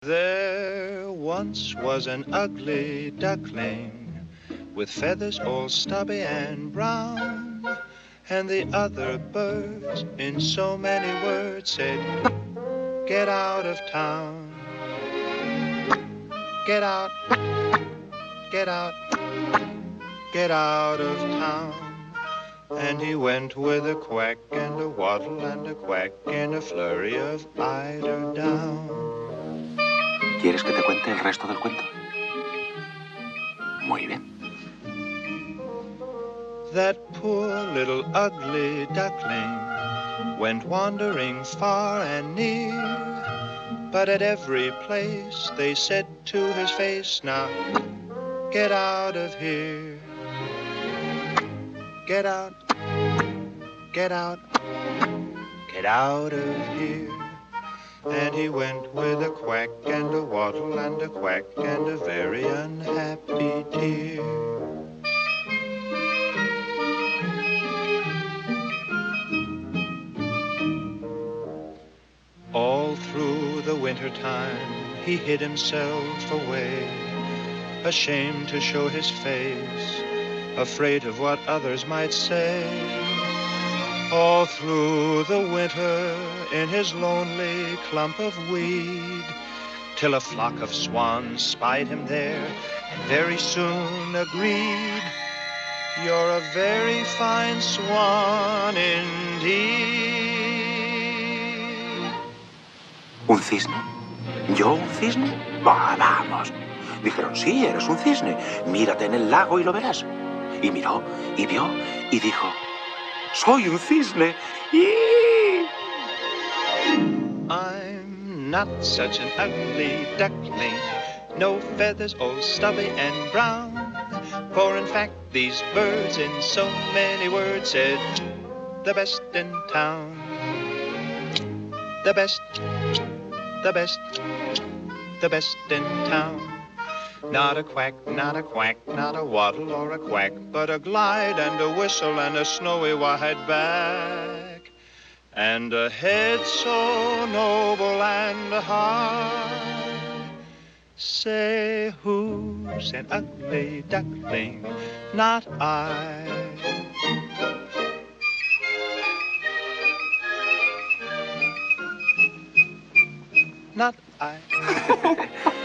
There once was an ugly duckling with feathers all stubby and brown, and the other birds in so many words said, "Get out of town. Get out, get out, get out of town." And he went with a quack and a waddle and a quack in a flurry of eider down. ¿Quieres que te cuente el resto del cuento? Muy bien. That poor little ugly duckling went wandering far and near, but at every place they said to his face, "Now get out of here. Get out, get out, get out of here." And he went with a quack and a waddle and a quack and a very unhappy deer. All through the winter time he hid himself away, ashamed to show his face, afraid of what others might say. All through the winter in his lonely clump of weed, till a flock of swans spied him there and very soon agreed, "You're a very fine swan indeed." ¿Un cisne? ¿Yo un cisne? Bah, vamos. Dijeron, sí, eres un cisne. Mírate en el lago y lo verás. Y miró, y vio, y dijo, soy un cisne. ¡Y! I'm not such an ugly duckling, no feathers all stubby and brown, for in fact these birds in so many words said, "The best in town. The best, the best, the best in town." Not a quack, not a quack, not a waddle or a quack, but a glide and a whistle and a snowy white back, and a head so noble and high. Say, who's an ugly duckling? Not I. Not I.